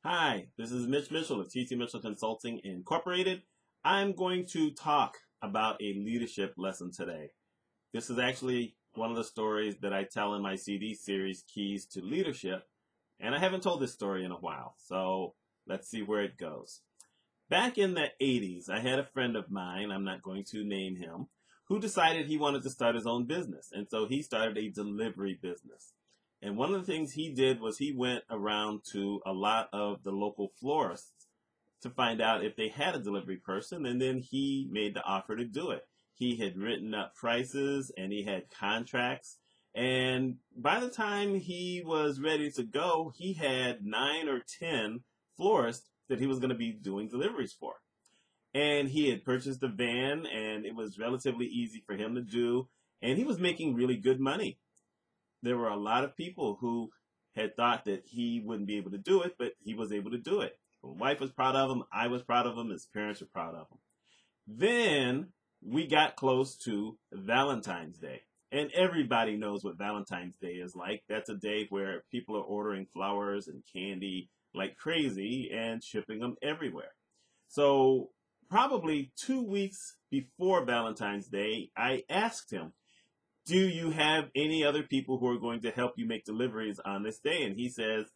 Hi, this is Mitch Mitchell of TC Mitchell Consulting Incorporated. I'm going to talk about a leadership lesson today. This is actually one of the stories that I tell in my CD series, Keys to Leadership, and I haven't told this story in a while, so let's see where it goes. Back in the 80s, I had a friend of mine, I'm not going to name him, who decided he wanted to start his own business, and so he started a delivery business. And one of the things he did was he went around to a lot of the local florists to find out if they had a delivery person, and then he made the offer to do it. He had written up prices and he had contracts. And by the time he was ready to go, he had 9 or 10 florists that he was going to be doing deliveries for. And he had purchased a van and it was relatively easy for him to do. And he was making really good money. There were a lot of people who had thought that he wouldn't be able to do it, but he was able to do it. My wife was proud of him. I was proud of him. His parents were proud of him. Then we got close to Valentine's Day. And everybody knows what Valentine's Day is like. That's a day where people are ordering flowers and candy like crazy and shipping them everywhere. So probably 2 weeks before Valentine's Day, I asked him, do you have any other people who are going to help you make deliveries on this day? And he says,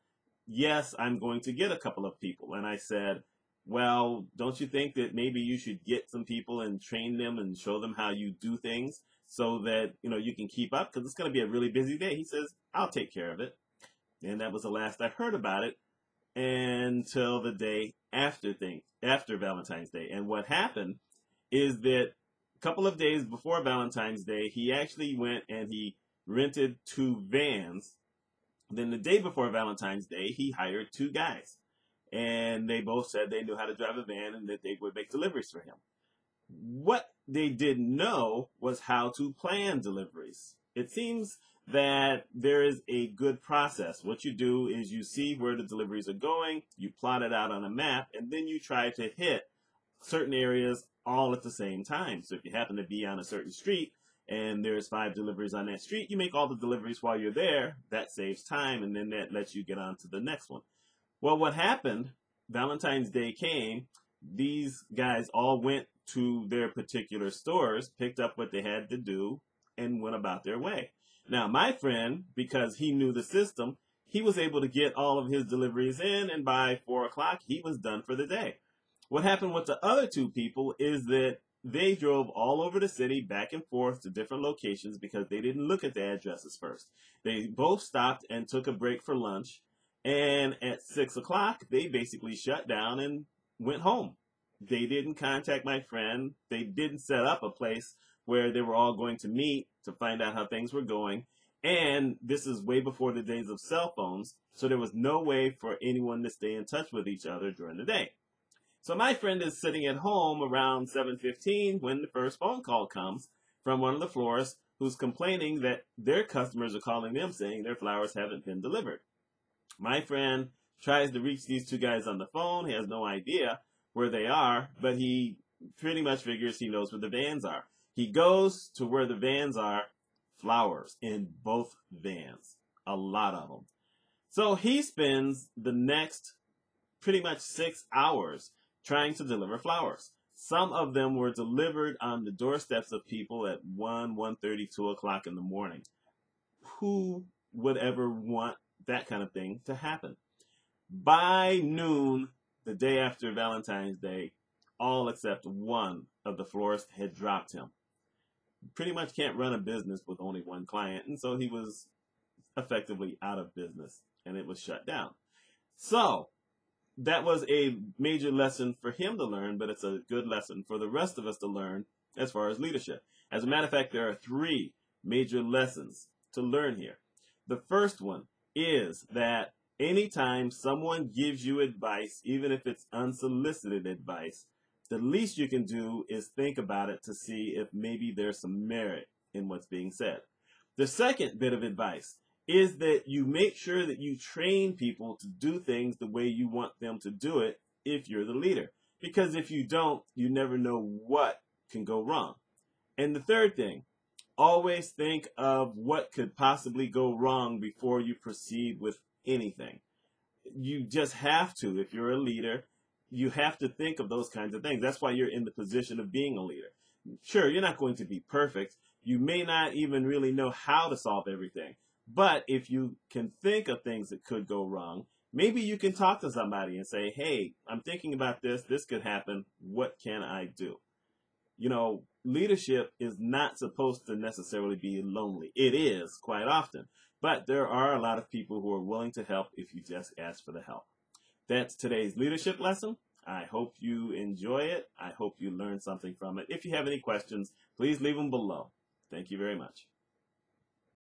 yes, I'm going to get a couple of people. And I said, well, don't you think that maybe you should get some people and train them and show them how you do things so that, you can keep up? Because it's going to be a really busy day. He says, I'll take care of it. And that was the last I heard about it until the day after Valentine's Day. And what happened is that a couple of days before Valentine's Day, he actually went and he rented 2 vans. Then the day before Valentine's Day, he hired 2 guys. And they both said they knew how to drive a van and that they would make deliveries for him. What they didn't know was how to plan deliveries. It seems that there is a good process. What you do is you see where the deliveries are going, you plot it out on a map, and then you try to hit certain areas all at the same time. So if you happen to be on a certain street and there's 5 deliveries on that street, you make all the deliveries while you're there. That saves time, and then that lets you get on to the next one. Well, what happened, Valentine's Day came, these guys all went to their particular stores, picked up what they had to do, and went about their way. Now, my friend, because he knew the system, he was able to get all of his deliveries in, and by 4 o'clock, he was done for the day. What happened with the other 2 people is that they drove all over the city back and forth to different locations because they didn't look at the addresses first. They both stopped and took a break for lunch. And at 6 o'clock, they basically shut down and went home. They didn't contact my friend. They didn't set up a place where they were all going to meet to find out how things were going. And this is way before the days of cell phones. So there was no way for anyone to stay in touch with each other during the day. So my friend is sitting at home around 7:15 when the first phone call comes from one of the florists who's complaining that their customers are calling them saying their flowers haven't been delivered. My friend tries to reach these 2 guys on the phone. He has no idea where they are, but he pretty much figures he knows where the vans are. He goes to where the vans are, flowers in both vans, a lot of them. So he spends the next pretty much 6 hours trying to deliver flowers. Some of them were delivered on the doorsteps of people at 1:30, 2 o'clock in the morning. Who would ever want that kind of thing to happen? By noon, the day after Valentine's Day, all except one of the florists had dropped him. Pretty much can't run a business with only one client, and so he was effectively out of business, and it was shut down. So that was a major lesson for him to learn, but it's a good lesson for the rest of us to learn as far as leadership. As a matter of fact, there are 3 major lessons to learn here. The first one is that anytime someone gives you advice, even if it's unsolicited advice, the least you can do is think about it to see if maybe there's some merit in what's being said. The second bit of advice is that you make sure that you train people to do things the way you want them to do it if you're the leader. Because if you don't, you never know what can go wrong. And the third thing, always think of what could possibly go wrong before you proceed with anything. You just have to, if you're a leader, you have to think of those kinds of things. That's why you're in the position of being a leader. Sure, you're not going to be perfect. You may not even really know how to solve everything. But if you can think of things that could go wrong, maybe you can talk to somebody and say, hey, I'm thinking about this. This could happen. What can I do? Leadership is not supposed to necessarily be lonely. It is quite often. But there are a lot of people who are willing to help if you just ask for the help. That's today's leadership lesson. I hope you enjoy it. I hope you learn something from it. If you have any questions, please leave them below. Thank you very much.